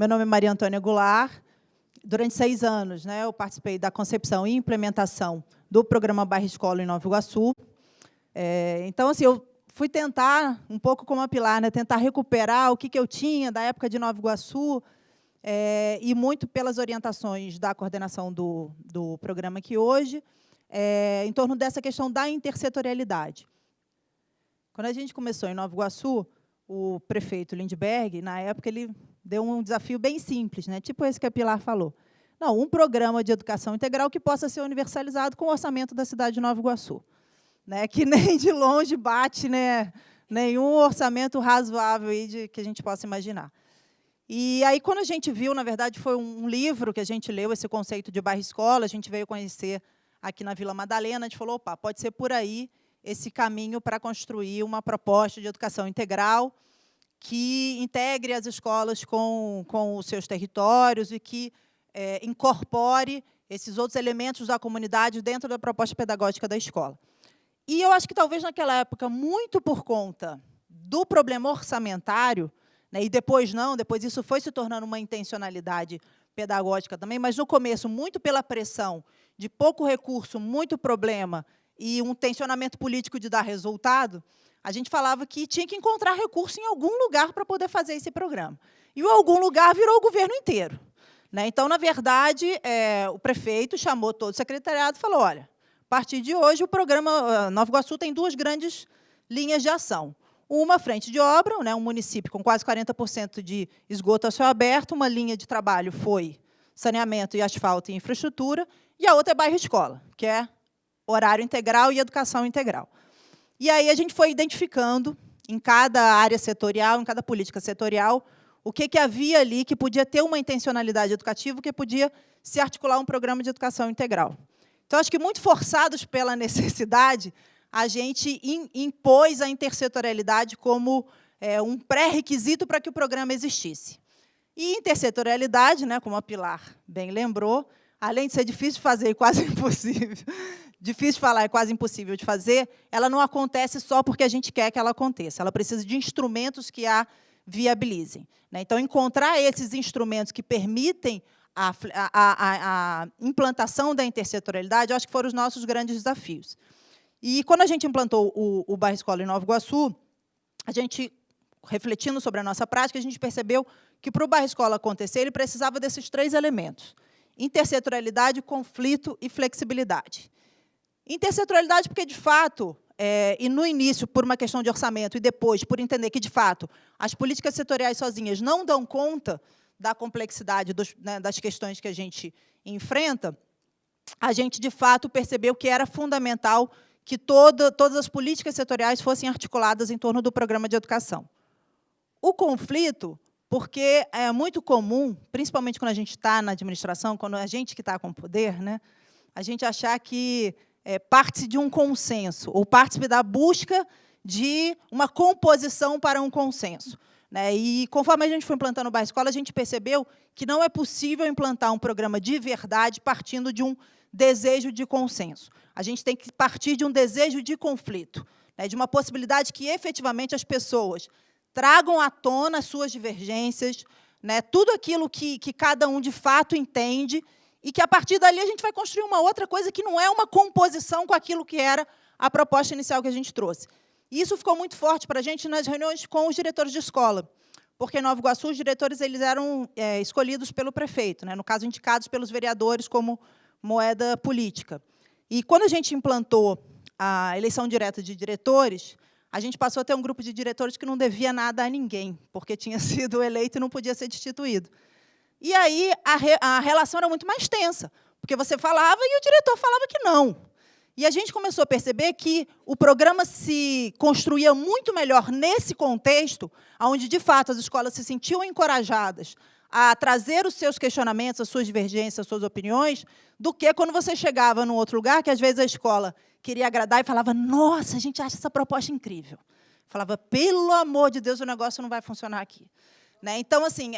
Meu nome é Maria Antônia Goulart. Durante 6 anos, né, eu participei da concepção e implementação do programa Bairro Escola em Nova Iguaçu. Então, assim, eu fui tentar, um pouco como a Pilar, né, tentar recuperar o que eu tinha da época de Nova Iguaçu, e muito pelas orientações da coordenação do programa aqui hoje, em torno dessa questão da intersetorialidade. Quando a gente começou em Nova Iguaçu, o prefeito Lindbergh, na época, ele deu um desafio bem simples, né? Tipo esse que a Pilar falou. Não, um programa de educação integral que possa ser universalizado com o orçamento da cidade de Nova Iguaçu, né? Que nem de longe bate, né, nenhum orçamento razoável aí que a gente possa imaginar. E aí, quando a gente viu, na verdade, foi um livro que a gente leu, esse conceito de bairro-escola, a gente veio conhecer aqui na Vila Madalena, a gente falou, opa, pode ser por aí esse caminho para construir uma proposta de educação integral que integre as escolas com os seus territórios e que incorpore esses outros elementos da comunidade dentro da proposta pedagógica da escola. E eu acho que, talvez, naquela época, muito por conta do problema orçamentário, né, e depois não, depois isso foi se tornando uma intencionalidade pedagógica também, mas, no começo, muito pela pressão de pouco recurso, muito problema, e um tensionamento político de dar resultado, a gente falava que tinha que encontrar recurso em algum lugar para poder fazer esse programa. E o algum lugar virou o governo inteiro, né? Então, na verdade, o prefeito chamou todo o secretariado e falou, olha, a partir de hoje, o programa Nova Iguaçu tem 2 grandes linhas de ação. Uma, frente de obra, né, um município com quase 40% de esgoto a céu aberto, uma linha de trabalho foi saneamento e asfalto e infraestrutura, e a outra é bairro-escola, que é horário integral e educação integral. E aí a gente foi identificando, em cada área setorial, em cada política setorial, o que havia ali que podia ter uma intencionalidade educativa, que podia se articular um programa de educação integral. Então, acho que, muito forçados pela necessidade, a gente impôs a intersetorialidade como um pré-requisito para que o programa existisse. E intersetorialidade, né, como a Pilar bem lembrou, além de ser difícil de fazer e quase impossível, difícil de falar e quase impossível de fazer, ela não acontece só porque a gente quer que ela aconteça. Ela precisa de instrumentos que a viabilizem, né? Então, encontrar esses instrumentos que permitem a implantação da intersetorialidade, eu acho que foram os nossos grandes desafios. E, quando a gente implantou o Bairro Escola em Nova Iguaçu, a gente, refletindo sobre a nossa prática, a gente percebeu que, para o Bairro Escola acontecer, ele precisava desses 3 elementos: intersetorialidade, conflito e flexibilidade. Intersetorialidade porque, de fato, e no início, por uma questão de orçamento, e depois, por entender que, de fato, as políticas setoriais sozinhas não dão conta da complexidade das questões que a gente enfrenta, a gente, de fato, percebeu que era fundamental que todas as políticas setoriais fossem articuladas em torno do programa de educação. O conflito, porque é muito comum, principalmente quando a gente está na administração, quando a gente que está com poder, né, a gente achar que parte de um consenso, ou parte da busca de uma composição para um consenso, né? E, conforme a gente foi implantando o Bairro Escola, a gente percebeu que não é possível implantar um programa de verdade partindo de um desejo de consenso. A gente tem que partir de um desejo de conflito, né, de uma possibilidade que, efetivamente, as pessoas tragam à tona as suas divergências, né, tudo aquilo que cada um, de fato, entende, e que, a partir dali, a gente vai construir uma outra coisa que não é uma composição com aquilo que era a proposta inicial que a gente trouxe. E isso ficou muito forte para a gente nas reuniões com os diretores de escola, porque, em Nova Iguaçu, os diretores eles eram escolhidos pelo prefeito, né, no caso, indicados pelos vereadores como moeda política. E, quando a gente implantou a eleição direta de diretores, a gente passou a ter um grupo de diretores que não devia nada a ninguém, porque tinha sido eleito e não podia ser destituído. E aí a relação era muito mais tensa, porque você falava e o diretor falava que não. E a gente começou a perceber que o programa se construía muito melhor nesse contexto, onde, de fato, as escolas se sentiam encorajadas a trazer os seus questionamentos, as suas divergências, as suas opiniões, do que quando você chegava num outro lugar, que, às vezes, a escola queria agradar e falava, nossa, a gente acha essa proposta incrível. Falava, pelo amor de Deus, o negócio não vai funcionar aqui. Né? Então, assim,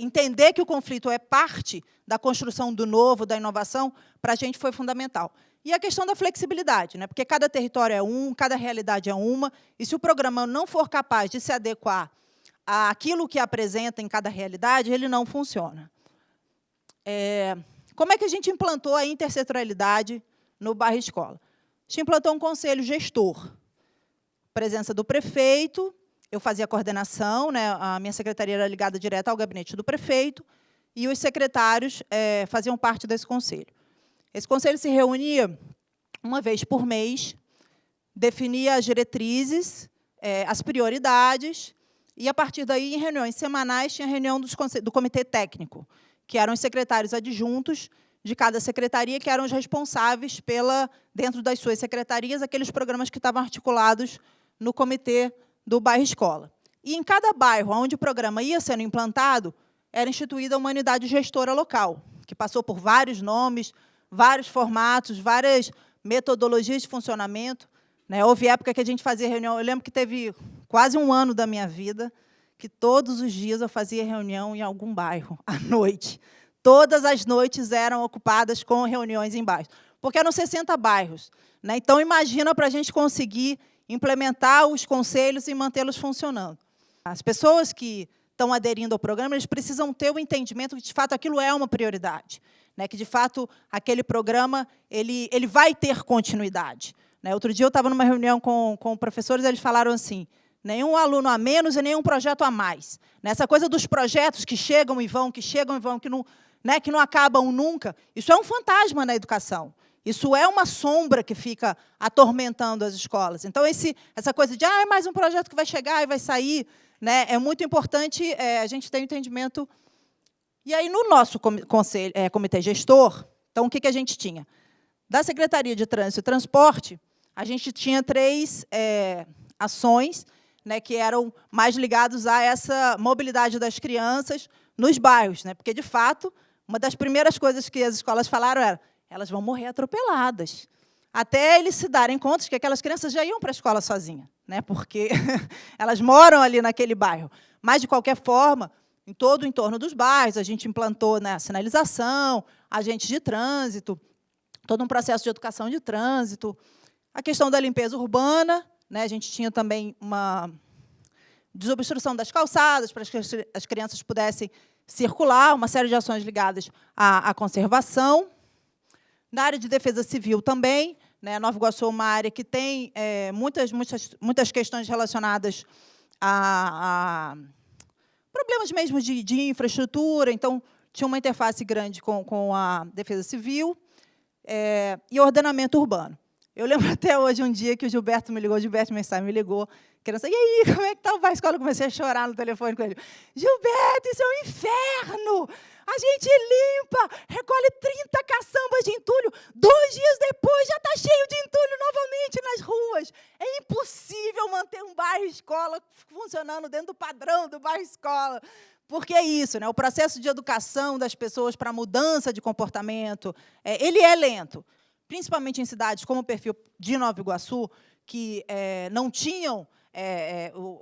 entender que o conflito é parte da construção do novo, da inovação, para a gente foi fundamental. E a questão da flexibilidade, né? Porque cada território é cada realidade é uma, e se o programa não for capaz de se adequar aquilo que apresenta em cada realidade, ele não funciona. Como é que a gente implantou a intersetorialidade no bairro escola? A gente implantou um conselho gestor, presença do prefeito, eu fazia a coordenação, né, a minha secretaria era ligada direto ao gabinete do prefeito, e os secretários faziam parte desse conselho. Esse conselho se reunia uma vez por mês, definia as diretrizes, as prioridades, e, a partir daí, em reuniões semanais, tinha reunião do comitê técnico, que eram os secretários adjuntos de cada secretaria, que eram os responsáveis dentro das suas secretarias, aqueles programas que estavam articulados no comitê do bairro escola. E, em cada bairro onde o programa ia sendo implantado, era instituída uma unidade gestora local, que passou por vários nomes, vários formatos, várias metodologias de funcionamento. Né? Houve época que a gente fazia reunião, eu lembro que teve quase um ano da minha vida, que todos os dias eu fazia reunião em algum bairro, à noite. Todas as noites eram ocupadas com reuniões em bairros, porque eram 60 bairros. Né? Então, imagina para a gente conseguir implementar os conselhos e mantê-los funcionando. As pessoas que estão aderindo ao programa, eles precisam ter o entendimento que, de fato, aquilo é uma prioridade, né? Que, de fato, aquele programa ele vai ter continuidade. Né? Outro dia, eu estava numa reunião com professores, eles falaram assim, nenhum aluno a menos e nenhum projeto a mais. Essa coisa dos projetos que chegam e vão, que não acabam nunca, isso é um fantasma na educação. Isso é uma sombra que fica atormentando as escolas. Então, essa coisa de é mais um projeto que vai chegar e vai sair, né, é muito importante a gente ter um entendimento. E aí, no nosso comitê gestor, então, o que a gente tinha? Da Secretaria de Trânsito e Transporte, a gente tinha 3 ações, né, que eram mais ligados a essa mobilidade das crianças nos bairros, né, porque, de fato, uma das primeiras coisas que as escolas falaram era elas vão morrer atropeladas, até eles se darem conta de que aquelas crianças já iam para a escola sozinhas, né, porque elas moram ali naquele bairro. Mas, de qualquer forma, em todo o entorno dos bairros, a gente implantou, né, sinalização, agentes de trânsito, todo um processo de educação de trânsito, a questão da limpeza urbana, né, a gente tinha também uma desobstrução das calçadas, para que as crianças pudessem circular, uma série de ações ligadas à conservação. Na área de defesa civil também, né, Nova Iguaçu é uma área que tem muitas questões relacionadas a problemas mesmo de infraestrutura, então tinha uma interface grande com a defesa civil e ordenamento urbano. Eu lembro até hoje, um dia, que o Gilberto Mensah me ligou, querendo saber, e aí, como é que está o bairro escola? Eu comecei a chorar no telefone com ele. Gilberto, isso é um inferno! A gente limpa, recolhe 30 caçambas de entulho, 2 dias depois já está cheio de entulho novamente nas ruas. É impossível manter um bairro escola funcionando dentro do padrão do bairro escola. Porque é isso, né? O processo de educação das pessoas para a mudança de comportamento, ele é lento. Principalmente em cidades como o perfil de Nova Iguaçu, que não tinham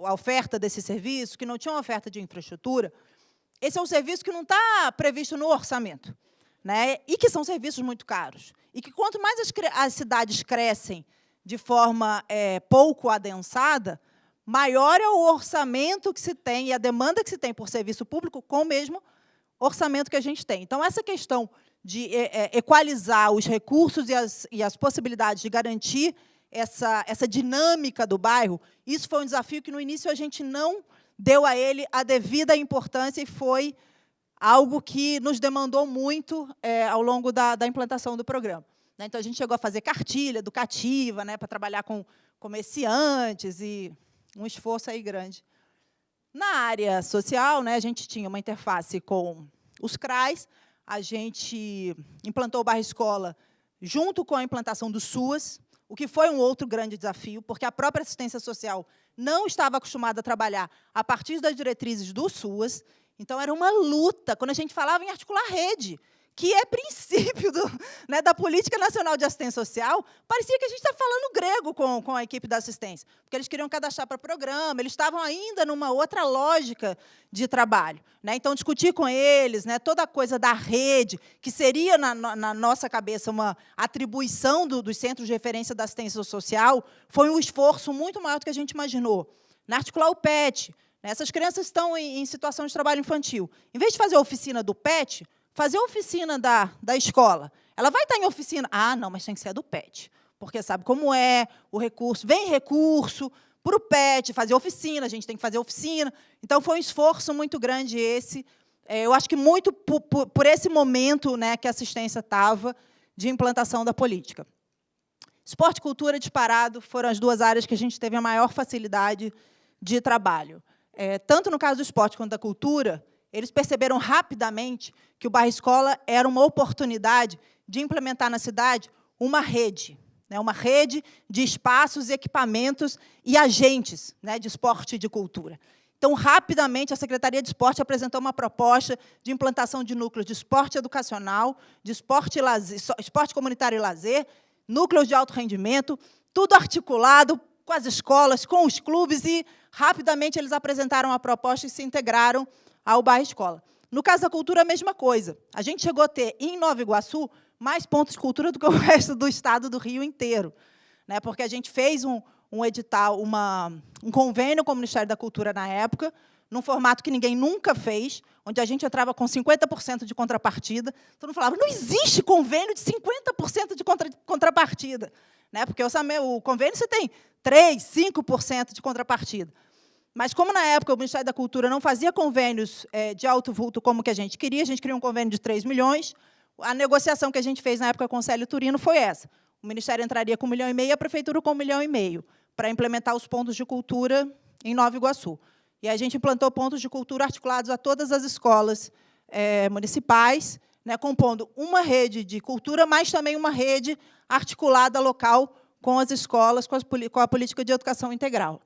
a oferta desse serviço, que não tinham oferta de infraestrutura. Esse é um serviço que não está previsto no orçamento, né? E que são serviços muito caros. E que, quanto mais as cidades crescem de forma pouco adensada, maior é o orçamento que se tem e a demanda que se tem por serviço público com o mesmo orçamento que a gente tem. Então, essa questão de equalizar os recursos e as possibilidades de garantir essa dinâmica do bairro, isso foi um desafio que, no início, a gente não deu a ele a devida importância e foi algo que nos demandou muito ao longo da implantação do programa. Então, a gente chegou a fazer cartilha educativa, né, para trabalhar com comerciantes, e um esforço aí grande. Na área social, né, a gente tinha uma interface com os CRAs, a gente implantou o bairro escola junto com a implantação do SUAS, o que foi um outro grande desafio, porque a própria assistência social não estava acostumada a trabalhar a partir das diretrizes do SUAS. Então, era uma luta quando a gente falava em articular rede, que é princípio da Política Nacional de Assistência Social. Parecia que a gente estava falando grego com a equipe da assistência, porque eles queriam cadastrar para programa, eles estavam ainda numa outra lógica de trabalho. Então, discutir com eles toda a coisa da rede, que seria, na nossa cabeça, uma atribuição dos centros de referência da assistência social, foi um esforço muito maior do que a gente imaginou. Articular o PET, Essas crianças estão em situação de trabalho infantil. Em vez de fazer a oficina do PET, fazer a oficina da escola. Ela vai estar em oficina. Ah, não, mas tem que ser a do PET, porque sabe como é o recurso. Vem recurso para o PET, fazer oficina, a gente tem que fazer oficina. Então, foi um esforço muito grande esse. Eu acho que muito por esse momento, né, que a assistência estava de implantação da política. Esporte e cultura, disparado, foram as duas áreas que a gente teve a maior facilidade de trabalho. Tanto no caso do esporte quanto da cultura, eles perceberam rapidamente que o bairro escola era uma oportunidade de implementar na cidade uma rede de espaços, equipamentos e agentes, né, de esporte e de cultura. Então, rapidamente, a Secretaria de Esporte apresentou uma proposta de implantação de núcleos de esporte educacional, de esporte, esporte comunitário e lazer, núcleos de alto rendimento, tudo articulado com as escolas, com os clubes, e, rapidamente, eles apresentaram a proposta e se integraram ao bairro escola. No caso da cultura, a mesma coisa. A gente chegou a ter, em Nova Iguaçu, mais pontos de cultura do que o resto do estado do Rio inteiro, né? Porque a gente fez um edital, um convênio com o Ministério da Cultura na época, num formato que ninguém nunca fez, onde a gente entrava com 50% de contrapartida. Todo mundo falava, não existe convênio de 50% de contrapartida, né? Porque o convênio você tem 3%, 5% de contrapartida. Mas, como na época o Ministério da Cultura não fazia convênios de alto vulto como que a gente queria um convênio de 3 milhões, a negociação que a gente fez na época com o Célio Turino foi essa. O Ministério entraria com 1,5 milhão e a Prefeitura com 1,5 milhão, para implementar os pontos de cultura em Nova Iguaçu. E a gente implantou pontos de cultura articulados a todas as escolas municipais, né, compondo uma rede de cultura, mas também uma rede articulada local com as escolas, com a política de educação integral.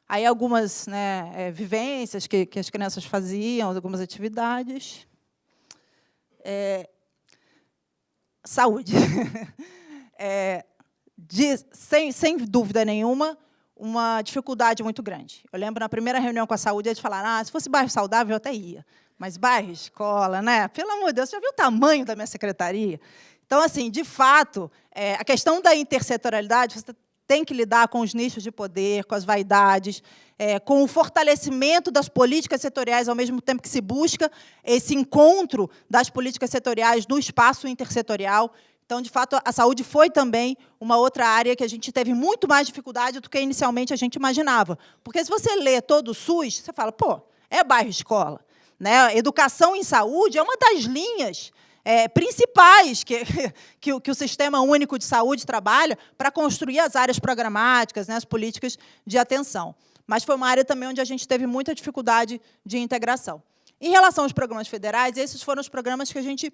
Aí, algumas, né, vivências que as crianças faziam, algumas atividades. Saúde. Sem dúvida nenhuma, uma dificuldade muito grande. Eu lembro, na primeira reunião com a saúde, eles falaram, se fosse bairro saudável, eu até ia. Mas bairro, escola, né? Pelo amor de Deus, você já viu o tamanho da minha secretaria? Então, assim, de fato, a questão da intersetorialidade, você tem que lidar com os nichos de poder, com as vaidades, com o fortalecimento das políticas setoriais, ao mesmo tempo que se busca esse encontro das políticas setoriais no espaço intersetorial. Então, de fato, a saúde foi também uma outra área que a gente teve muito mais dificuldade do que inicialmente a gente imaginava. Porque, se você lê todo o SUS, você fala, pô, é bairro-escola, né? Educação em saúde é uma das linhas principais que o Sistema Único de Saúde trabalha para construir as áreas programáticas, né, as políticas de atenção. Mas foi uma área também onde a gente teve muita dificuldade de integração. Em relação aos programas federais, esses foram os programas que a gente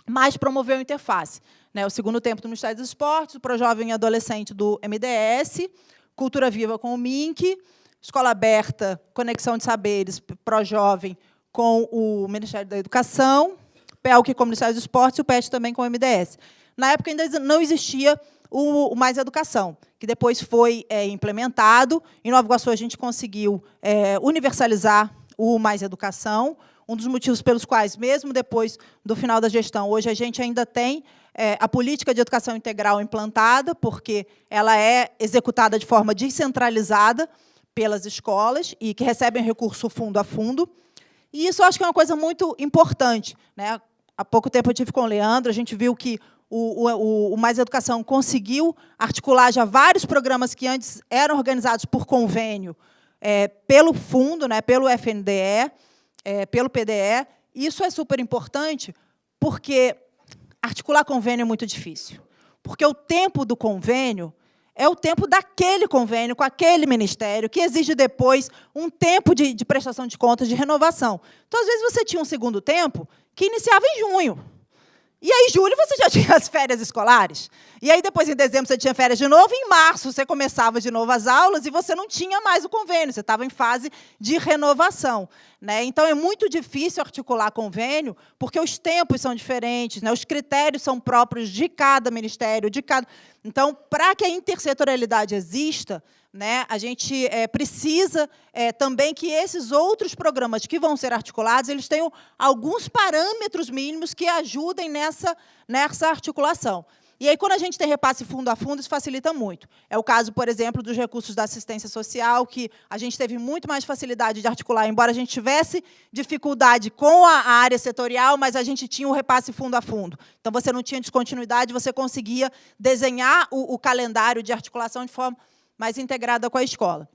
mais promoveu a interface, né? O Segundo Tempo do Ministério dos Esportes, o Projovem e Adolescente do MDS, Cultura Viva com o MINC, Escola Aberta, Conexão de Saberes, Projovem com o Ministério da Educação, PELC com o Ministério dos Esportes e o PET também com o MDS. Na época, ainda não existia o Mais Educação, que depois foi implementado. Em Nova Iguaçu, a gente conseguiu universalizar o Mais Educação, um dos motivos pelos quais, mesmo depois do final da gestão, hoje a gente ainda tem a política de educação integral implantada, porque ela é executada de forma descentralizada pelas escolas e que recebem recurso fundo a fundo. E isso eu acho que é uma coisa muito importante, né? Há pouco tempo eu estive com o Leandro, a gente viu que o Mais Educação conseguiu articular já vários programas que antes eram organizados por convênio, pelo fundo, né, pelo FNDE, pelo PDE. Isso é super importante, porque articular convênio é muito difícil. Porque o tempo do convênio é o tempo daquele convênio com aquele ministério, que exige depois um tempo de prestação de contas, de renovação. Então, às vezes, você tinha um segundo tempo que iniciava em junho. E aí, em julho, você já tinha as férias escolares. E aí, depois, em dezembro, você tinha férias de novo. E, em março, você começava de novo as aulas e você não tinha mais o convênio. Você estava em fase de renovação, né? Então, é muito difícil articular convênio, porque os tempos são diferentes, né? Os critérios são próprios de cada ministério, de cada... Então, para que a intersetorialidade exista, né, a gente precisa também que esses outros programas que vão ser articulados, eles tenham alguns parâmetros mínimos que ajudem nessa articulação. E aí, quando a gente tem repasse fundo a fundo, isso facilita muito. É o caso, por exemplo, dos recursos da assistência social, que a gente teve muito mais facilidade de articular, embora a gente tivesse dificuldade com a área setorial, mas a gente tinha o repasse fundo a fundo. Então, você não tinha descontinuidade, você conseguia desenhar o calendário de articulação de forma mais integrada com a escola.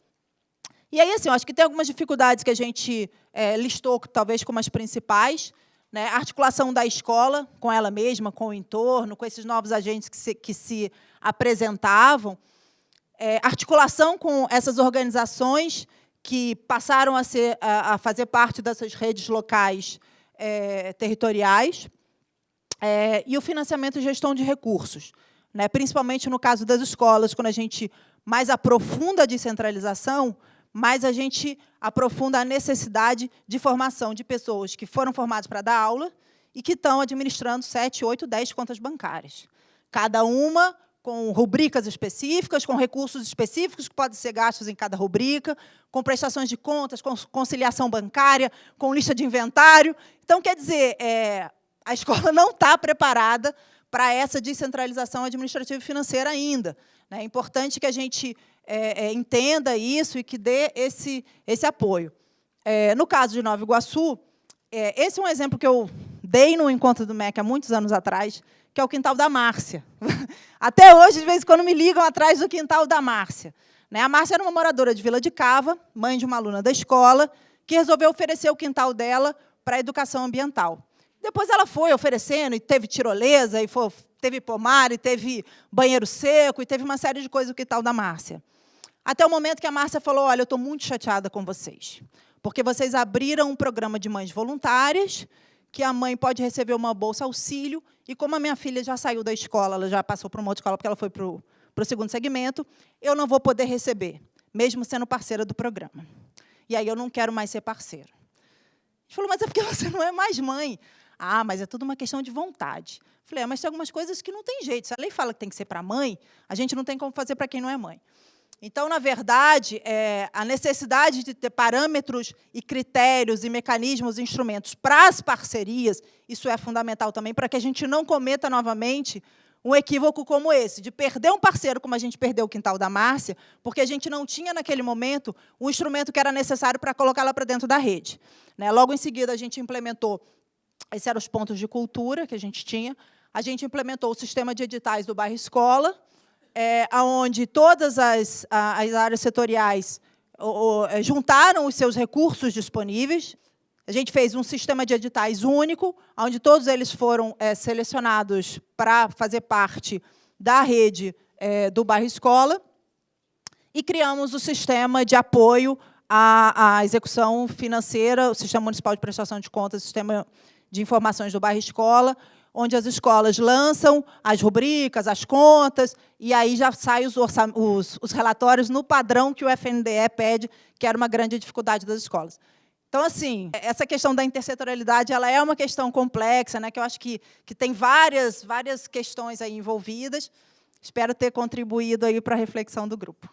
E aí, assim, eu acho que tem algumas dificuldades que a gente listou, talvez como as principais, né? A articulação da escola com ela mesma, com o entorno, com esses novos agentes que se apresentavam, articulação com essas organizações que passaram a fazer parte dessas redes locais territoriais, e o financiamento e gestão de recursos, né? Principalmente no caso das escolas, quando a gente mais aprofunda a descentralização, mas a gente aprofunda a necessidade de formação de pessoas que foram formadas para dar aula e que estão administrando 7, 8, 10 contas bancárias. Cada uma com rubricas específicas, com recursos específicos que podem ser gastos em cada rubrica, com prestações de contas, com conciliação bancária, com lista de inventário. Então, quer dizer, a escola não está preparada para essa descentralização administrativa e financeira ainda. É importante que a gente entenda isso e que dê esse apoio. No caso de Nova Iguaçu, esse é um exemplo que eu dei no encontro do MEC há muitos anos atrás, que é o quintal da Márcia. Até hoje, de vez em quando, me ligam atrás do quintal da Márcia. A Márcia era uma moradora de Vila de Cava, mãe de uma aluna da escola, que resolveu oferecer o quintal dela para a educação ambiental. Depois ela foi oferecendo, e teve tirolesa, e teve pomar, e teve banheiro seco, e teve uma série de coisas no quintal da Márcia. Até o momento que a Márcia falou, olha, eu estou muito chateada com vocês, porque vocês abriram um programa de mães voluntárias, que a mãe pode receber uma bolsa auxílio, e como a minha filha já saiu da escola, ela já passou para uma outra escola, porque ela foi para o segundo segmento, eu não vou poder receber, mesmo sendo parceira do programa. E aí eu não quero mais ser parceira. A gente falou, mas é porque você não é mais mãe. Ah, mas é tudo uma questão de vontade. Falei, mas tem algumas coisas que não tem jeito. Se a lei fala que tem que ser para a mãe, a gente não tem como fazer para quem não é mãe. Então, na verdade, a necessidade de ter parâmetros e critérios e mecanismos, instrumentos para as parcerias, isso é fundamental também, para que a gente não cometa novamente um equívoco como esse, de perder um parceiro, como a gente perdeu o quintal da Márcia, porque a gente não tinha, naquele momento, um instrumento que era necessário para colocá-la para dentro da rede. Logo em seguida, a gente implementou, esses eram os pontos de cultura que a gente implementou o sistema de editais do bairro escola, onde todas as áreas setoriais juntaram os seus recursos disponíveis. A gente fez um sistema de editais único, onde todos eles foram selecionados para fazer parte da rede do bairro escola, e criamos o sistema de apoio à execução financeira, o Sistema Municipal de Prestação de Contas, o Sistema de Informações do Bairro Escola, onde as escolas lançam as rubricas, as contas, e aí já saem os relatórios no padrão que o FNDE pede, que era uma grande dificuldade das escolas. Então, assim, essa questão da intersetorialidade ela é uma questão complexa, que eu acho que tem várias questões aí envolvidas. Espero ter contribuído aí para a reflexão do grupo.